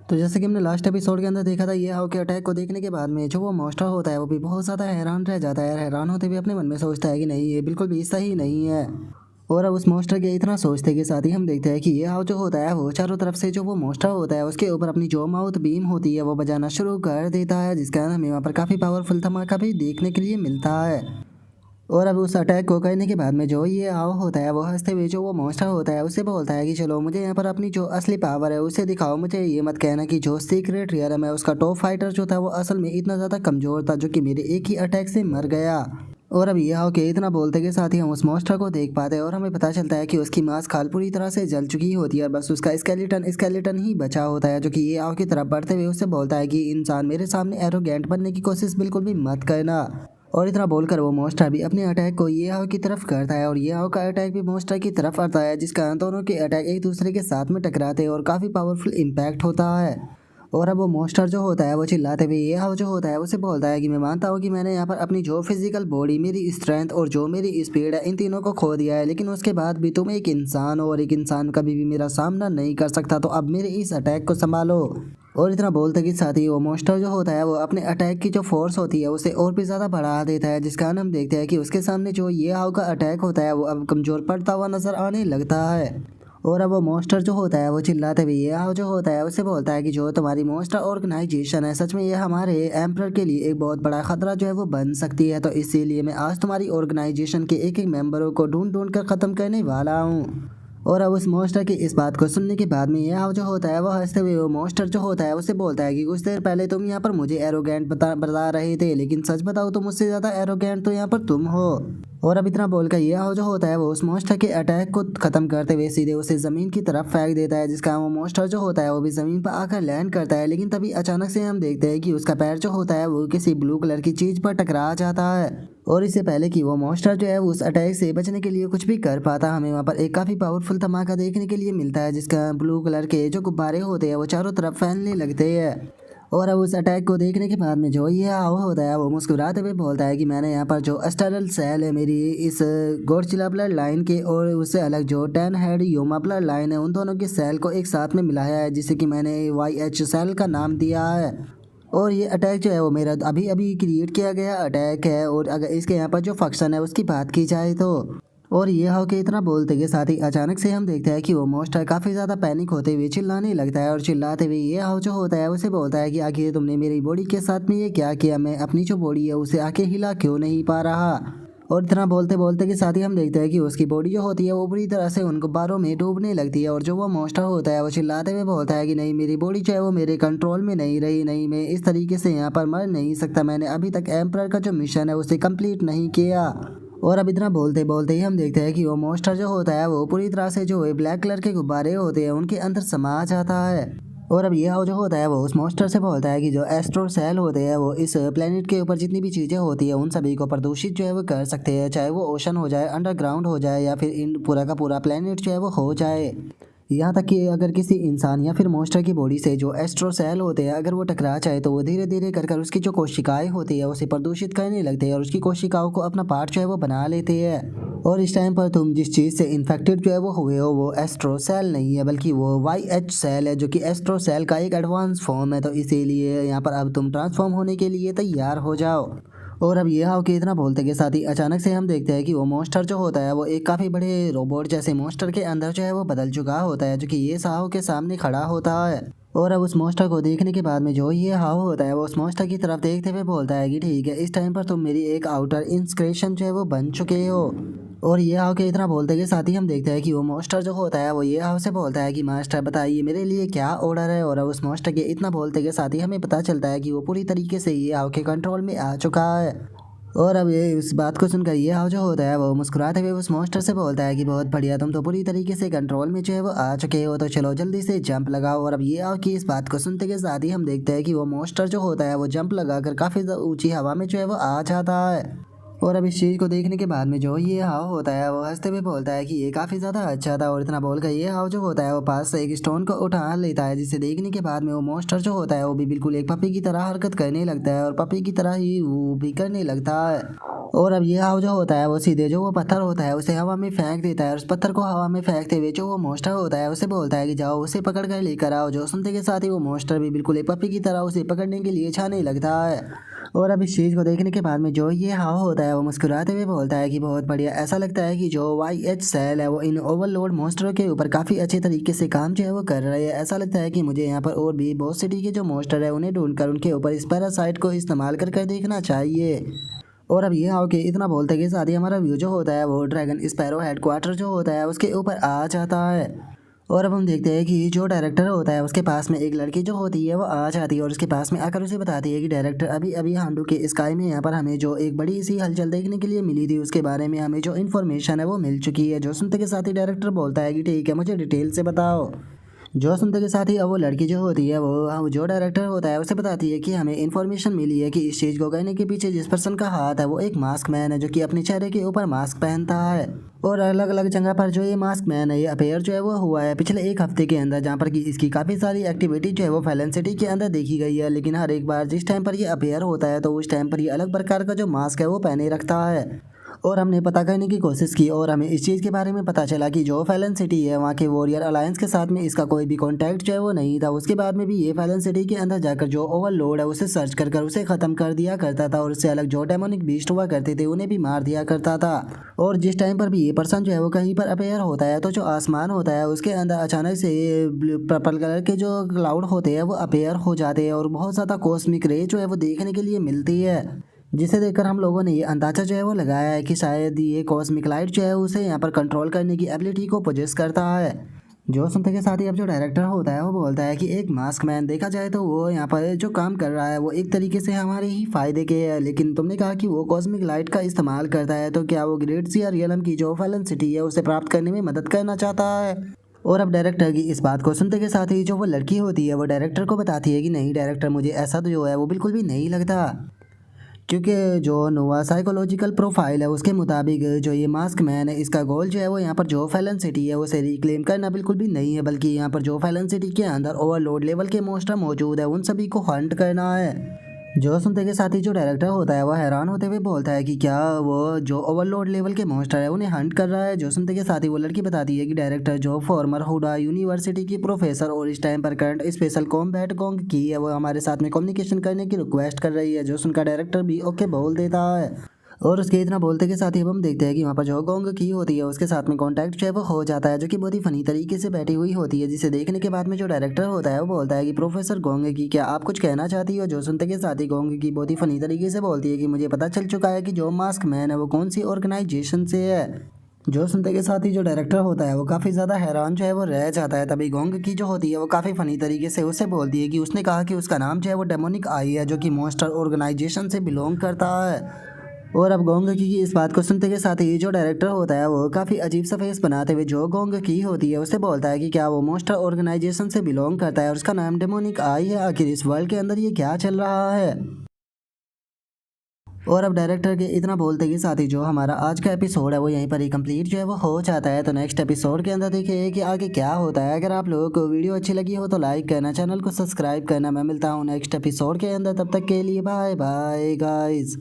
तो जैसे कि हमने लास्ट एपिसोड के अंदर देखा था, ये हाउ के अटैक को देखने के बाद में जो वो मॉन्स्टर होता है वो भी बहुत ज़्यादा हैरान रह जाता है। हैरान होते हुए अपने मन में सोचता है कि नहीं, ये बिल्कुल भी सही नहीं है। और अब उस मॉन्स्टर के इतना सोचते के साथ ही हम देखते हैं कि ये हाउ जो होता है वो चारों तरफ से जो वो मॉन्स्टर होता है उसके ऊपर अपनी जो माउथ बीम होती है वो बजाना शुरू कर देता है, जिसके कारण हमें वहाँ पर काफ़ी पावरफुल धमाका भी देखने के लिए मिलता है। और अब उस अटैक को करने के बाद में जो ये आओ होता है वो हंसते हुए जो वो मॉन्स्टर होता है उससे बोलता है कि चलो मुझे यहाँ पर अपनी जो असली पावर है उसे दिखाओ। मुझे ये मत कहना कि जो सीक्रेट रियर है उसका टॉप फाइटर जो था वो असल में इतना ज़्यादा कमज़ोर था जो कि मेरे एक ही अटैक से मर गया। और अब ये आओ के इतना बोलते के साथ ही हम उस मॉन्स्टर को देख पाते हैं और हमें पता चलता है कि उसकी मांस खाल पूरी तरह से जल चुकी होती है और बस उसका स्केलेटन ही बचा होता है, जो कि ये आओ की तरफ बढ़ते हुए उससे बोलता है कि इंसान मेरे सामने एरोगेंट बनने की कोशिश बिल्कुल भी मत करना। और इतना बोलकर वो मॉन्स्टर भी अपने अटैक को ये हाउ की तरफ करता है और ये हाउ का अटैक भी मॉन्स्टर की तरफ आता है, जिस कारण दोनों के अटैक एक दूसरे के साथ में टकराते हैं और काफ़ी पावरफुल इम्पैक्ट होता है। और अब वो मॉन्स्टर जो होता है वो चिल्लाते हुए ये हाउ जो होता है उसे बोलता है कि मैं मानता हूँ कि मैंने यहाँ पर अपनी जो फिजिकल बॉडी, मेरी स्ट्रेंथ और जो मेरी स्पीड है, इन तीनों को खो दिया है, लेकिन उसके बाद भी तुम एक इंसान हो और एक इंसान कभी भी मेरा सामना नहीं कर सकता, तो अब मेरे इस अटैक को संभालो। और इतना बोलते के साथ ही वो मॉन्स्टर जो होता है वो अपने अटैक की जो फोर्स होती है उसे और भी ज़्यादा बढ़ा देता है, जिस कारण हम देखते हैं कि उसके सामने जो ये हाउ का अटैक होता है वो अब कमज़ोर पड़ता हुआ नजर आने लगता है। और अब वो मॉन्स्टर जो होता है वो चिल्लाते हुए ये हाउ जो होता है उससे बोलता है कि जो तुम्हारी मॉन्स्टर ऑर्गेनाइजेशन है, सच में ये हमारे एम्परर के लिए एक बहुत बड़ा खतरा जो है वो बन सकती है, तो इसीलिए मैं आज तुम्हारी ऑर्गेनाइजेशन के एक एक मेंबरों को ढूंढ ढूंढ कर ख़त्म करने वाला हूँ। और अब उस मॉन्स्टर की इस बात को सुनने के बाद में ये हाउ जो होता है वो हंसते हुए वो मॉन्स्टर जो होता है उससे बोलता है कि कुछ देर पहले तुम यहाँ पर मुझे एरोगेंट बता रहे थे, लेकिन सच बताओ तो मुझसे ज़्यादा एरोगेंट तो यहाँ पर तुम हो। और अब इतना बोलकर ये हाउ जो होता है वो उस मॉन्स्टर के अटैक को खत्म करते हुए सीधे उसे ज़मीन की तरफ फेंक देता है, जिसका वो मॉन्स्टर जो होता है वो भी ज़मीन पर आकर लैंड करता है। लेकिन तभी अचानक से हम देखते हैं कि उसका पैर जो होता है वो किसी ब्लू कलर की चीज़ पर टकरा जाता है। और इससे पहले कि वो मॉन्स्टर जो है वो उस अटैक से बचने के लिए कुछ भी कर पाता, हमें वहाँ पर एक काफ़ी पावरफुल धमाका देखने के लिए मिलता है, जिसका ब्लू कलर के जो गुब्बारे होते हैं वो चारों तरफ फैलने लगते हैं। और अब उस अटैक को देखने के बाद में जो ये हाउ होता है वो मुस्कुराते हुए बोलता है कि मैंने यहाँ पर जो एस्टरल सेल है मेरी इस गॉडजिला ब्लड लाइन के और उससे अलग जो 10 हेड योमा ब्लड लाइन है उन दोनों के सेल को एक साथ में मिलाया है, जिसे कि मैंने YH सेल का नाम दिया है। और ये अटैक जो है वो मेरा अभी अभी क्रिएट किया गया अटैक है। और अगर इसके यहाँ पर जो फंक्शन है उसकी बात की जाए तो, और ये हो के इतना बोलते के साथ ही अचानक से हम देखते हैं कि वो मॉन्स्टर काफ़ी ज़्यादा पैनिक होते हुए चिल्लाने लगता है और चिल्लाते हुए ये हाउ जो होता है उसे बोलता है कि आखिर तुमने मेरी बॉडी के साथ में ये क्या किया, मैं अपनी जो बॉडी है उसे आके हिला क्यों नहीं पा रहा। और इतना बोलते बोलते के साथ ही हम देखते हैं कि उसकी बॉडी जो होती है वो पूरी तरह से उन गुब्बारों में डूबने लगती है और जो वो मॉन्स्टर होता है वो चिल्लाते हुए बोलता है कि नहीं, मेरी बॉडी जो है वो मेरे कंट्रोल में नहीं रही, नहीं मैं इस तरीके से यहाँ पर मर नहीं सकता, मैंने अभी तक एम्परर का जो मिशन है उसे कंप्लीट नहीं किया। और अब इतना बोलते बोलते ही हम देखते हैं कि वो मॉन्स्टर जो होता है वो पूरी तरह से जो ब्लैक कलर के गुब्बारे होते हैं उनके अंदर समा जाता है। और अब ये हाउ जो होता है वो उस मॉन्स्टर से बोलता है कि जो एस्ट्रो सेल होते हैं वो इस प्लेनेट के ऊपर जितनी भी चीज़ें होती है उन सभी को प्रदूषित जो है वो कर सकते हैं, चाहे वो ओशन हो जाए, अंडरग्राउंड हो जाए या फिर इन पूरा का पूरा प्लेनेट जो है वो हो जाए। यहाँ तक कि अगर किसी इंसान या फिर मॉन्स्टर की बॉडी से जो एस्ट्रो सेल होते हैं अगर वो टकरा जाए तो वो धीरे धीरे कर कर उसकी जो कोशिकाएं होती है उसे प्रदूषित करने लगते हैं और उसकी कोशिकाओं को अपना पार्ट जो है वो बना लेते हैं। और इस टाइम पर तुम जिस चीज़ से इन्फेक्टेड जो है वो हुए हो वो एस्ट्रो सेल नहीं है बल्कि वो YH सेल है, जो कि एस्ट्रो सेल का एक एडवांस फॉर्म है, तो इसीलिए यहाँ पर अब तुम ट्रांसफॉर्म होने के लिए तैयार हो जाओ। और अब ये हाउ के इतना बोलते के साथ ही अचानक से हम देखते हैं कि वो मॉन्स्टर जो होता है वो एक काफ़ी बड़े रोबोट जैसे मॉन्स्टर के अंदर जो है वो बदल चुका होता है, जो कि ये हाउ के सामने खड़ा होता है। और अब उस मॉन्स्टर को देखने के बाद में जो ये हाउ होता है वो उस मॉन्स्टर की तरफ देखते हुए बोलता है कि ठीक है, इस टाइम पर तुम मेरी एक आउटर इंस्क्रेशन जो है वो बन चुके हो। और ये हाउ के इतना बोलते के साथ ही हम देखते हैं कि वो मॉन्स्टर जो होता है वो ये हाउ से बोलता है कि मास्टर बताइए मेरे लिए क्या ऑर्डर है। और अब उस मॉन्स्टर के इतना बोलते के साथ ही हमें पता चलता है कि वो पूरी तरीके से ये हाउ के कंट्रोल में आ चुका है। और अब ये इस बात को सुनकर ये हाउ जो होता है वो मुस्कुराते हुए उस मॉन्स्टर से बोलता है कि बहुत बढ़िया, तुम तो पूरी तरीके से कंट्रोल में जो है वो आ चुके हो, तो चलो जल्दी से जंप लगाओ। और अब ये हाउ की इस बात को सुनते के साथ ही हम देखते हैं कि वो मॉन्स्टर जो होता है वो जंप लगाकर काफ़ी ऊंची हवा में जो है वो आ जाता है। और अब इस चीज़ को देखने के बाद में जो ये हाउ होता है वो हंसते हुए बोलता है कि ये काफ़ी ज़्यादा अच्छा था। और इतना बोलकर ये हाउ जो होता है वो पास से एक स्टोन को उठा लेता है, जिसे देखने के बाद में वो मॉन्स्टर जो होता है वो भी बिल्कुल एक पपी की तरह हरकत करने लगता है और पपी की तरह ही वो भी करने लगता है। और अब ये हाउ जो होता है वो सीधे जो वो पत्थर होता है उसे हवा में फेंक देता है और उस पत्थर को हवा में फेंकते हुए जो वो मॉन्स्टर होता है उसे बोलता है कि जाओ उसे पकड़ कर लेकर आओ। जो सुनते के साथ ही वो मॉन्स्टर भी बिल्कुल एक पपी की तरह उसे पकड़ने के लिए छाने लगता है। और अब इस चीज़ को देखने के बाद में जो ये हाव होता है वो मुस्कुराते हुए बोलता है कि बहुत बढ़िया, ऐसा लगता है कि जो YH सेल है वो इन ओवरलोड मॉन्स्टरों के ऊपर काफ़ी अच्छे तरीके से काम जो है वो कर रहे हैं। ऐसा लगता है कि मुझे यहाँ पर और भी बहुत सिटी के जो मॉन्स्टर है उन्हें ढूंढकर उनके ऊपर इस पैरासाइट को इस्तेमाल कर देखना चाहिए। और अब ये आओ कि इतना बोलते के साथ ही हमारा व्यू जो होता है वो ड्रैगन स्पैरो हेडक्वार्टर जो होता है उसके ऊपर आ जाता है। और अब हम देखते हैं कि जो डायरेक्टर होता है उसके पास में एक लड़की जो होती है वो आ जाती है और उसके पास में आकर उसे बताती है कि डायरेक्टर अभी अभी हांडू के स्काई में यहाँ पर हमें जो एक बड़ी सी हलचल देखने के लिए मिली थी उसके बारे में हमें जो इन्फॉर्मेशन है वो मिल चुकी है। जो सुनते के साथ ही डायरेक्टर बोलता है कि ठीक है, मुझे डिटेल से बताओ। जो सुनते के साथ ही अब वो लड़की जो होती है वो जो डायरेक्टर होता है उसे बताती है कि हमें इन्फॉर्मेशन मिली है कि इस चीज़ को करने के पीछे जिस पर्सन का हाथ है वो एक मास्क मैन है जो कि अपने चेहरे के ऊपर मास्क पहनता है। और अलग अलग जगह पर जो ये मास्क मैन है ये अपेयर जो है वो हुआ है पिछले एक हफ्ते के अंदर, जहाँ पर कि इसकी काफ़ी सारी एक्टिविटी जो है वो फैलन सिटी के अंदर देखी गई है। लेकिन हर एक बार जिस टाइम पर ये अपेयर होता है तो उस टाइम पर ये अलग प्रकार का जो मास्क है वो पहने रखता है। और हमने पता करने की कोशिश की और हमें इस चीज़ के बारे में पता चला कि जो फैलन सिटी है वहाँ के वॉरियर अलायंस के साथ में इसका कोई भी कॉन्टैक्ट जो है वो नहीं था। उसके बाद में भी ये फैलन सिटी के अंदर जाकर जो ओवरलोड है उसे सर्च कर उसे ख़त्म कर दिया करता था और उससे अलग जो डेमोनिक बीस्ट हुआ करते थे उन्हें भी मार दिया करता था। और जिस टाइम पर भी ये पर्सन जो है वो कहीं पर अपेयर होता है तो जो आसमान होता है उसके अंदर अचानक से पर्पल कलर के जो क्लाउड होते हैं वो अपेयर हो जाते हैं और बहुत ज़्यादा कॉस्मिक रे जो है वो देखने के लिए मिलती है, जिसे देखकर हम लोगों ने ये अंदाजा जो है वो लगाया है कि शायद ये कॉस्मिक लाइट जो है उसे यहाँ पर कंट्रोल करने की एबिलिटी को पोजेस करता है। जो सुनते के साथ ही अब जो डायरेक्टर होता है वो बोलता है कि एक मास्क मैन देखा जाए तो वो यहाँ पर जो काम कर रहा है वो एक तरीके से हमारे ही फायदे के है, लेकिन तुमने कहा कि वो कॉस्मिक लाइट का इस्तेमाल करता है तो क्या वो ग्रेट सी या रियलम की जो फैलन सिटी है उसे प्राप्त करने में मदद करना चाहता है। और अब डायरेक्टर की इस बात को सुनते के साथ ही जो वो लड़की होती है वो डायरेक्टर को बताती है कि नहीं डायरेक्टर, मुझे ऐसा तो जो है वो बिल्कुल भी नहीं लगता, क्योंकि जो नोवा साइकोलॉजिकल प्रोफाइल है उसके मुताबिक जो ये मास्क मैन है इसका गोल जो है वो यहाँ पर जो फैलन सिटी है उसे रिक्लेम करना बिल्कुल भी नहीं है, बल्कि यहाँ पर जो फैलन सिटी के अंदर ओवरलोड लेवल के मोस्टर मौजूद है उन सभी को हंट करना है। जो सुनते के साथ ही जो डायरेक्टर होता है वह हैरान होते हुए बोलता है कि क्या वो जो ओवरलोड लेवल के मॉन्स्टर है उन्हें हंट कर रहा है। जो सुनते के साथ ही वो लड़की बताती है कि डायरेक्टर जो फॉर्मर हुडा यूनिवर्सिटी की प्रोफेसर और इस टाइम पर करंट स्पेशल कॉम्बैट गोंग की है वो हमारे साथ में कम्युनिकेशन करने की रिक्वेस्ट कर रही है। जो सुनकर डायरेक्टर भी ओके बोल देता है। और उसके इतना बोलते के साथ ही अब हम देखते हैं कि वहाँ पर जो गोंग की होती है उसके साथ में कांटेक्ट जो है वो हो जाता है, जो कि बहुत ही फनी तरीके से बैठी हुई होती है, जिसे देखने के बाद में जो डायरेक्टर होता है वो बोलता है कि प्रोफेसर गोंग की क्या आप कुछ कहना चाहती हो। जो सुनते के साथ ही गोंग की बहुत ही फनी तरीके से बोलती है कि मुझे पता चल चुका है कि जो मास्क मैन है वो कौन सी ऑर्गेनाइजेशन से है। जो सुनते के साथ ही जो डायरेक्टर होता है वो काफ़ी ज़्यादा हैरान जो है वो रह जाता है। तभी गोंग की जो होती है वो काफ़ी फनी तरीके से उससे बोलती है कि उसने कहा कि उसका नाम जो है वो डेमोनिक आई है जो कि मॉन्स्टर ऑर्गेनाइजेशन से बिलोंग करता है। और अब गोंग की इस बात को सुनते के साथ ही जो डायरेक्टर होता है वो काफ़ी अजीब सा फेस बनाते हुए जो गोंग की होती है उससे बोलता है कि क्या वो मॉन्स्टर ऑर्गेनाइजेशन से बिलोंग करता है और उसका नाम डेमोनिक आई है। आखिर इस वर्ल्ड के अंदर ये क्या चल रहा है। और अब डायरेक्टर के इतना बोलते के साथ ही जो हमारा आज का एपिसोड है वो यहीं पर ही कंप्लीट जो है वो हो जाता है। तो नेक्स्ट एपिसोड के अंदर देखिए कि आगे क्या होता है। अगर आप लोगों को वीडियो अच्छी लगी हो तो लाइक करना, चैनल को सब्सक्राइब करना। मैं मिलता हूँ नेक्स्ट एपिसोड के अंदर, तब तक के लिए बाय बाय गाइज।